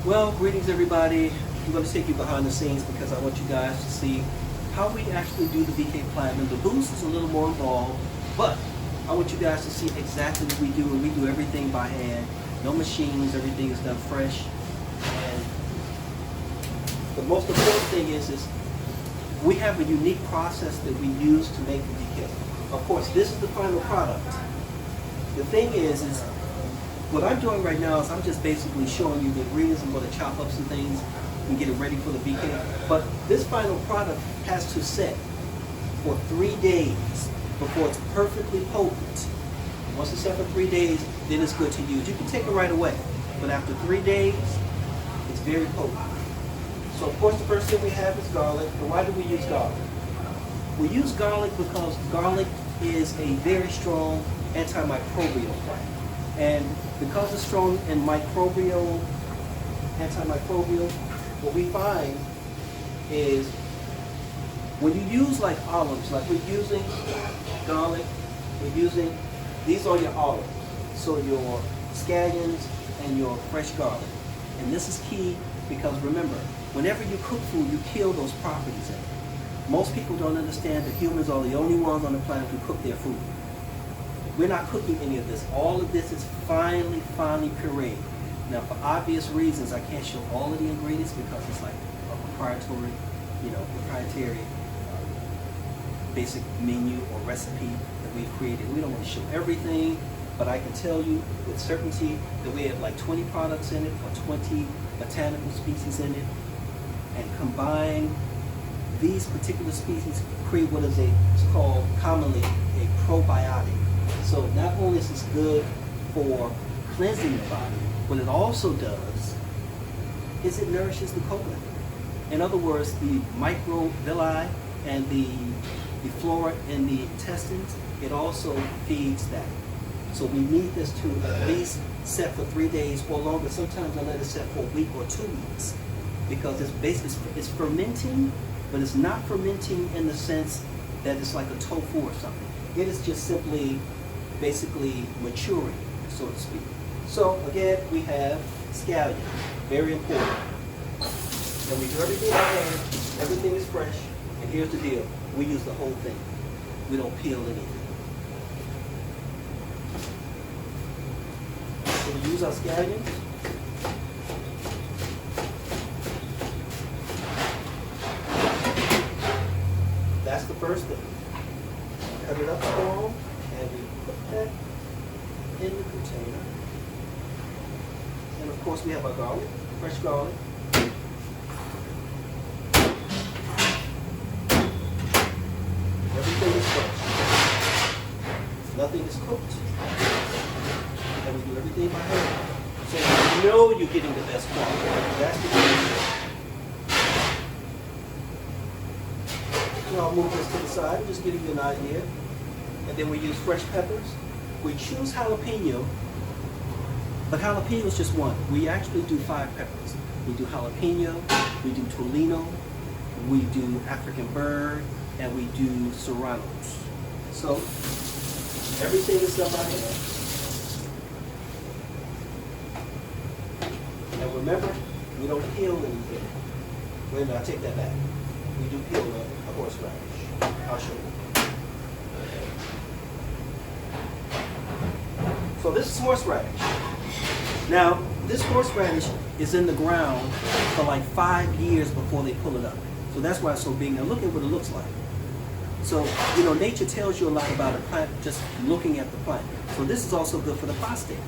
Well, greetings everybody. I'm going to take you behind the scenes because I want you guys to see how we actually do the BK Platinum. The boost is a little more involved, but I want you guys to see exactly what we do, and we do everything by hand. No machines, everything is done fresh. And the most important thing is we have a unique process that we use to make the BK. Of course, this is the final product. The thing is what I'm doing right now is I'm just basically showing you the ingredients. I'm going to chop up some things and get it ready for the BK. But this final product has to set for 3 days before it's perfectly potent. Once it's set for 3 days, then it's good to use. You can take it right away, but after 3 days, it's very potent. So of course the first thing we have is garlic. And why do we use garlic? We use garlic because garlic is a very strong antimicrobial plant. And because it's strong in antimicrobial, what we find is when you use like olives, like we're using garlic, these are your olives. So your scallions and your fresh garlic. And this is key because remember, whenever you cook food, you kill those properties in it. Most people don't understand that humans are the only ones on the planet who cook their food. We're not cooking any of this. All of this is finely pureed. Now, for obvious reasons, I can't show all of the ingredients because it's like a proprietary basic menu or recipe that we've created. We don't want to show everything, but I can tell you with certainty that we have like 20 products in it or 20 botanical species in it, and combine these particular species create what is called commonly a probiotic. So not only is this good for cleansing the body, what it also does is it nourishes the colon. In other words, the microvilli and the flora in the intestines, it also feeds that. So we need this to at least set for 3 days or longer. Sometimes I let it set for a week or 2 weeks because it's fermenting, but it's not fermenting in the sense that it's like a tofu or something. It is just simply basically maturing, so to speak. So again, we have scallion, very important. And we do everything by hand, everything is fresh, and here's the deal, we use the whole thing. We don't peel anything. So we use our scallions. That's the first thing. Cut it up small, and we put that in the container. And of course we have our garlic, fresh garlic. Everything is fresh. Nothing is cooked. And we do everything by hand. So you know you're getting the best quality. That's the key. So I'll move this to the side, just giving you an idea. And then we use fresh peppers. We choose jalapeno, but jalapeno is just one. We actually do 5 peppers. We do jalapeno, we do tolino, we do African bird, and we do serranos. So everything is done by hand. And remember, we don't peel anything. Wait a minute, I'll take that back. We do peel a horseradish. I'll show you. So this is horseradish. Now, this horseradish is in the ground for like 5 years before they pull it up. So that's why it's so big. Now look at what it looks like. So, you know, nature tells you a lot about a plant just looking at the plant. So this is also good for the prostate.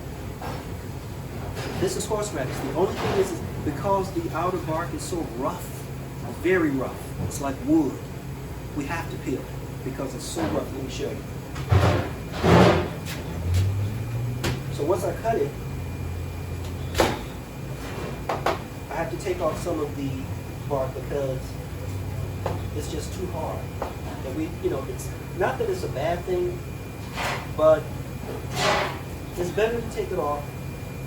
This is horseradish. The only thing is because the outer bark is so rough, very rough, it's like wood, we have to peel it because it's so rough. Let me show you. So once I cut it, I have to take off some of the bark because it's just too hard. And we, you know, it's not that it's a bad thing, but it's better to take it off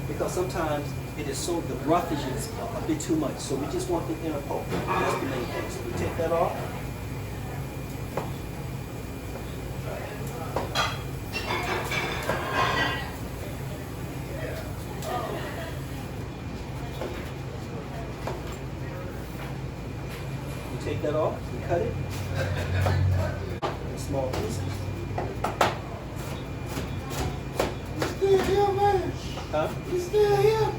because sometimes it is so, the roughage is a bit too much. So we just want the inner pulp. That's the main thing. So we take that off. take that off and cut it in small pieces. You still here, man? Huh? You still here?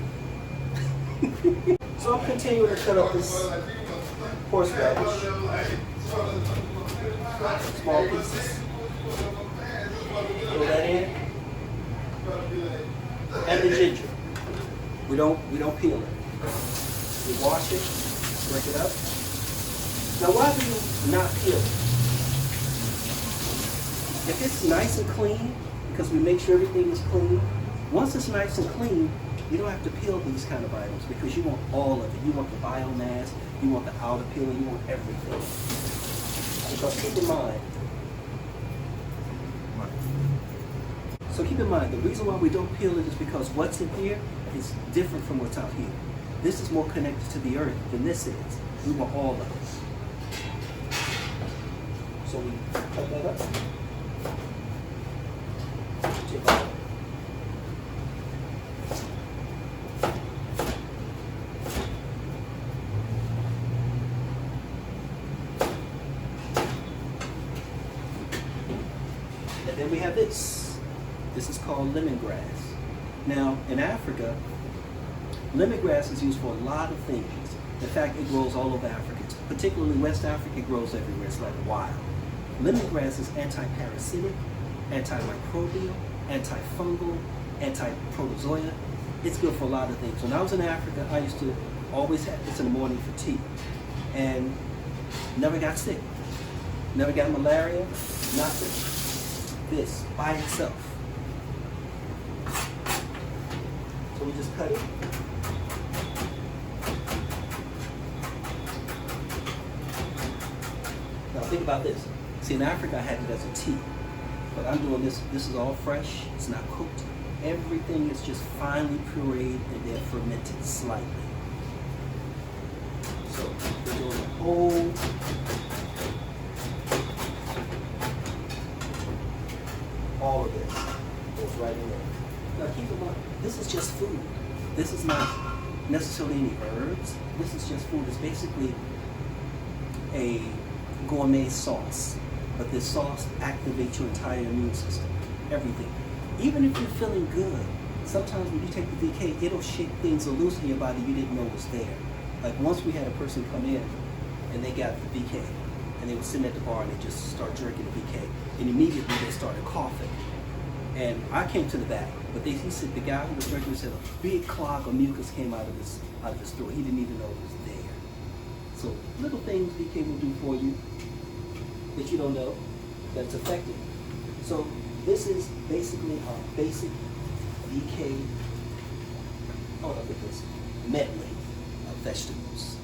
So I'm continuing to cut up this horseradish, small pieces. Throw that in, and the ginger. We don't peel it. We wash it, break it up. Now, why do you not peel it? If it's nice and clean, because we make sure everything is clean. Once it's nice and clean, you don't have to peel these kind of items because you want all of it. You want the biomass, you want the outer peeling, you want everything. Because keep in mind, the reason why we don't peel it is because what's in here is different from what's out here. This is more connected to the earth than this is. We want all of it. So we cut that up. Take it out. And then we have this. This is called lemongrass. Now, in Africa, lemongrass is used for a lot of things. In fact, it grows all over Africa. Particularly West Africa, it grows everywhere. It's like wild. Lemongrass is anti-parasitic, antimicrobial, antifungal, anti-protozoa. It's good for a lot of things. When I was in Africa, I used to always have this in the morning for tea. And never got sick. Never got malaria, nothing. This by itself. So we just cut it. Now think about this. See, in Africa I had it as a tea. But I'm doing this, this is all fresh, it's not cooked. Everything is just finely pureed and then fermented slightly. So we're doing the whole all of this goes right in there. Now keep in mind, this is just food. This is not necessarily any herbs. This is just food. It's basically a gourmet sauce. But this sauce activates your entire immune system. Everything. Even if you're feeling good, sometimes when you take the VK, it'll shake things loose in your body you didn't know was there. Like once we had a person come in and they got the VK. And they were sitting at the bar and they just started drinking the VK. And immediately they started coughing. And I came to the back, but he said the guy who was drinking said a big clog of mucus came out of his throat. He didn't even know it was there. So little things VK will do for you that you don't know that's effective. So this is basically our basic VK, look at this, medley of vegetables.